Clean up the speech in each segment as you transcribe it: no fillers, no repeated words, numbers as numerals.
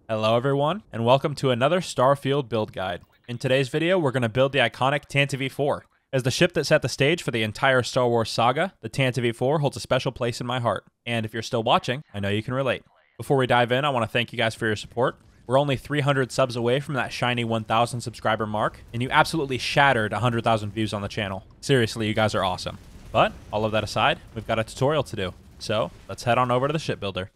Hello everyone, and welcome to another Starfield build guide. In today's video, we're going to build the iconic Tantive IV. As the ship that set the stage for the entire Star Wars saga, the Tantive IV holds a special place in my heart. And if you're still watching, I know you can relate. Before we dive in, I want to thank you guys for your support. We're only 300 subs away from that shiny 1,000 subscriber mark, and you absolutely shattered 100,000 views on the channel. Seriously, you guys are awesome. But, all of that aside, we've got a tutorial to do. So, let's head on over to the shipbuilder.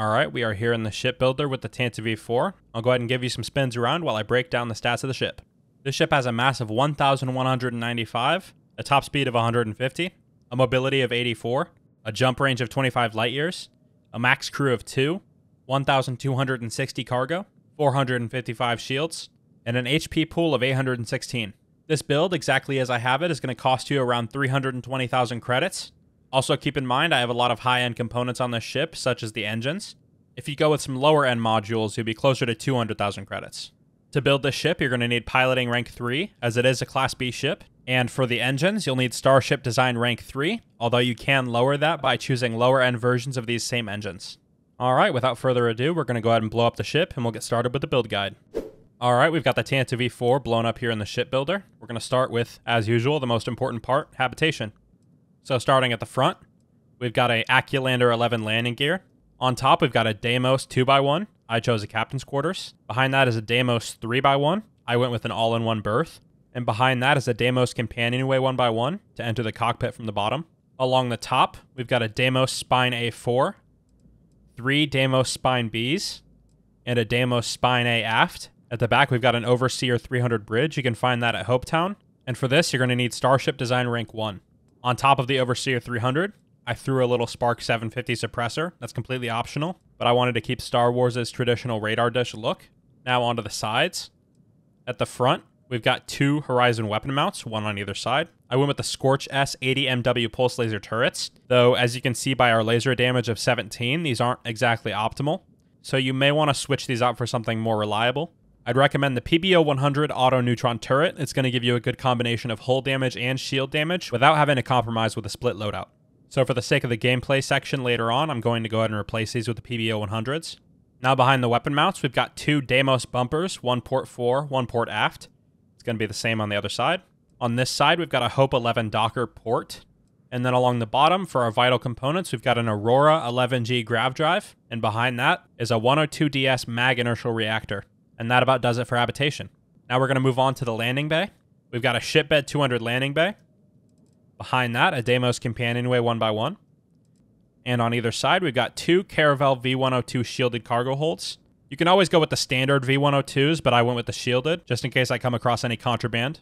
Alright, we are here in the shipbuilder with the Tantive IV. I'll go ahead and give you some spins around while I break down the stats of the ship. This ship has a mass of 1,195, a top speed of 150, a mobility of 84, a jump range of 25 light years, a max crew of 2, 1,260 cargo, 455 shields, and an HP pool of 816. This build, exactly as I have it, is going to cost you around 320,000 credits. Also keep in mind I have a lot of high-end components on this ship, such as the engines. If you go with some lower-end modules, you'll be closer to 200,000 credits. To build this ship, you're going to need piloting rank 3, as it is a Class B ship. And for the engines, you'll need Starship Design rank 3, although you can lower that by choosing lower-end versions of these same engines. Alright, without further ado, we're going to go ahead and blow up the ship, and we'll get started with the build guide. Alright, we've got the Tantive IV blown up here in the shipbuilder. We're going to start with, as usual, the most important part, habitation. So starting at the front, we've got a Aculander 11 landing gear. On top, we've got a Deimos 2x1. I chose a captain's quarters. Behind that is a Deimos 3x1. I went with an all-in-one berth. And behind that is a Deimos companionway 1x1 to enter the cockpit from the bottom. Along the top, we've got a Deimos Spine A4, 3 Deimos Spine Bs, and a Deimos Spine A aft. At the back, we've got an Overseer 300 bridge. You can find that at Hopetown. And for this, you're going to need Starship Design rank 1. On top of the Overseer 300, I threw a little Spark 750 suppressor. That's completely optional, but I wanted to keep Star Wars' traditional radar dish look. Now onto the sides. At the front, we've got 2 Horizon weapon mounts, one on either side. I went with the Scorch S 80 MW pulse laser turrets, though as you can see by our laser damage of 17, these aren't exactly optimal. So you may want to switch these out for something more reliable. I'd recommend the PBO 100 Auto Neutron Turret. It's going to give you a good combination of hull damage and shield damage without having to compromise with a split loadout. So for the sake of the gameplay section later on, I'm going to go ahead and replace these with the PBO 100s. Now behind the weapon mounts, we've got 2 Deimos bumpers, one port fore, one port aft. It's going to be the same on the other side. On this side, we've got a Hope 11 Docker port. And then along the bottom, for our vital components, we've got an Aurora 11G grav drive. And behind that is a 102DS mag inertial reactor. And that about does it for habitation. Now we're going to move on to the landing bay. We've got a Shipbed 200 landing bay. Behind that, a Deimos companionway 1x1. And on either side, we've got 2 Caravel V102 shielded cargo holds. You can always go with the standard V102s, but I went with the shielded, just in case I come across any contraband.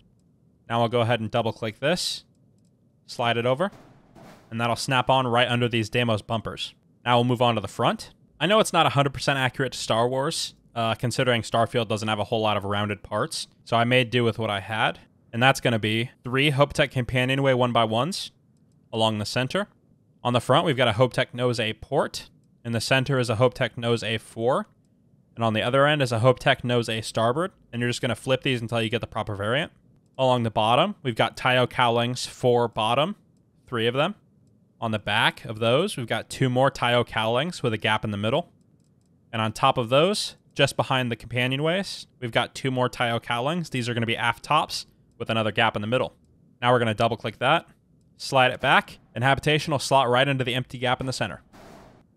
Now I'll go ahead and double click this, slide it over, and that'll snap on right under these Deimos bumpers. Now we'll move on to the front. I know it's not 100% accurate to Star Wars, considering Starfield doesn't have a whole lot of rounded parts, so I made do with what I had. And that's going to be 3 HopeTech companionway 1x1s along the center. On the front, we've got a HopeTech Nose A port. In the center is a HopeTech Nose A4. And on the other end is a HopeTech Nose A starboard. And you're just going to flip these until you get the proper variant. Along the bottom, we've got Tayo cowlings 4 bottom, 3 of them. On the back of those, we've got 2 more Tayo cowlings with a gap in the middle. And on top of those, just behind the companionways, we've got 2 more Tayo cowlings. These are going to be aft tops with another gap in the middle. Now we're going to double click that, slide it back, and habitation will slot right into the empty gap in the center.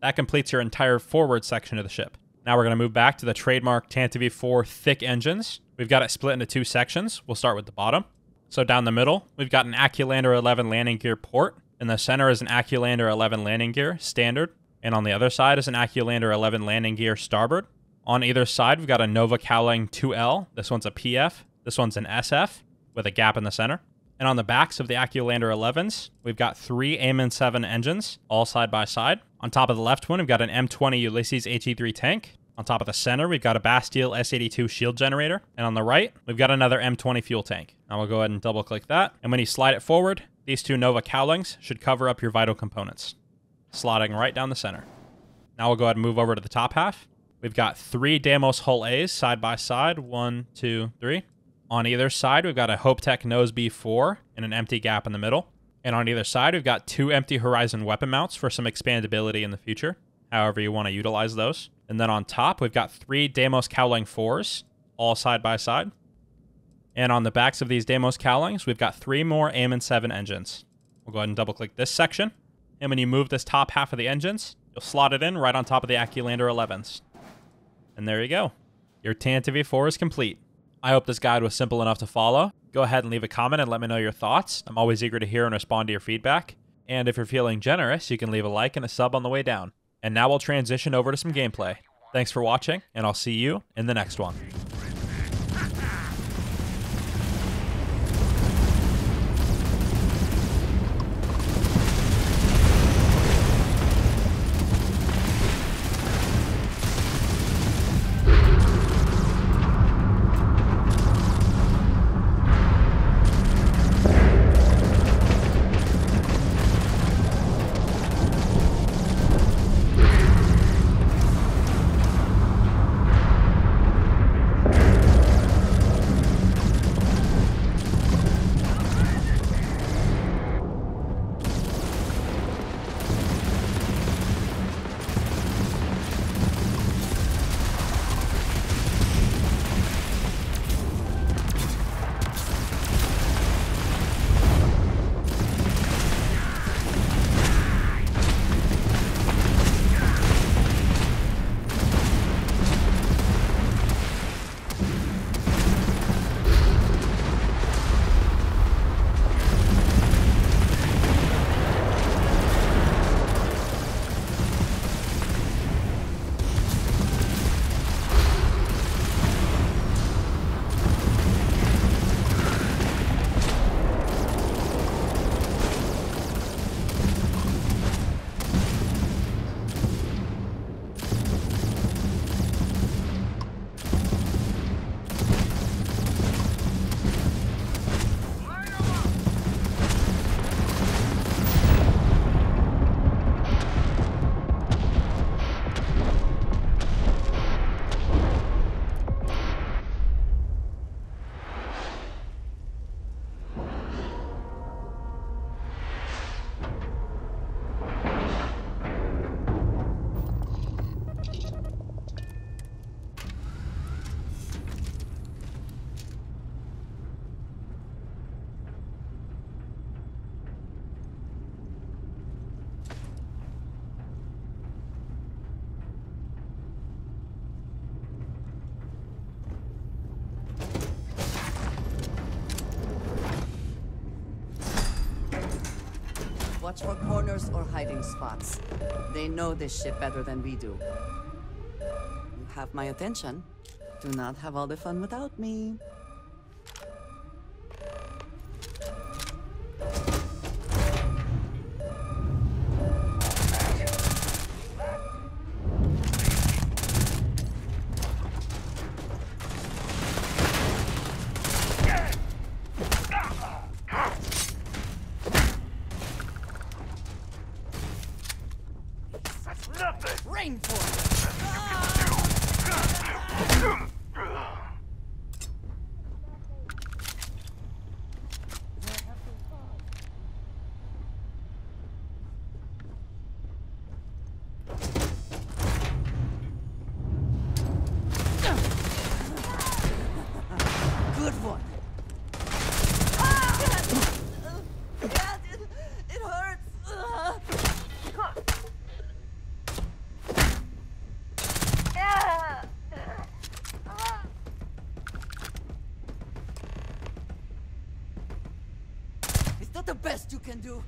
That completes your entire forward section of the ship. Now we're going to move back to the trademark Tantive IV thick engines. We've got it split into 2 sections. We'll start with the bottom. So down the middle, we've got an Aculander 11 landing gear port. In the center is an Aculander 11 landing gear standard. And on the other side is an Aculander 11 landing gear starboard. On either side, we've got a Nova Cowling 2L. This one's a PF. This one's an SF with a gap in the center. And on the backs of the Aculander 11s, we've got 3 Amon 7 engines, all side by side. On top of the left one, we've got an M20 Ulysses HE3 tank. On top of the center, we've got a Bastille S82 shield generator. And on the right, we've got another M20 fuel tank. Now we'll go ahead and double click that. And when you slide it forward, these 2 Nova Cowlings should cover up your vital components, slotting right down the center. Now we'll go ahead and move over to the top half. We've got 3 Deimos Hull A's side by side, 1, 2, 3. On either side, we've got a HopeTech Nose B4 and an empty gap in the middle. And on either side, we've got 2 empty Horizon weapon mounts for some expandability in the future, however you want to utilize those. And then on top, we've got 3 Deimos Cowling 4s, all side by side. And on the backs of these Deimos Cowlings, we've got 3 more Aemon 7 engines. We'll go ahead and double click this section. And when you move this top half of the engines, you'll slot it in right on top of the Aculander 11s. And there you go. Your Tantive IV is complete. I hope this guide was simple enough to follow. Go ahead and leave a comment and let me know your thoughts. I'm always eager to hear and respond to your feedback. And if you're feeling generous, you can leave a like and a sub on the way down. And now we'll transition over to some gameplay. Thanks for watching, and I'll see you in the next one. Watch for corners or hiding spots. They know this ship better than we do. You have my attention. Do not have all the fun without me. Good one. It hurts. Is that the best you can do?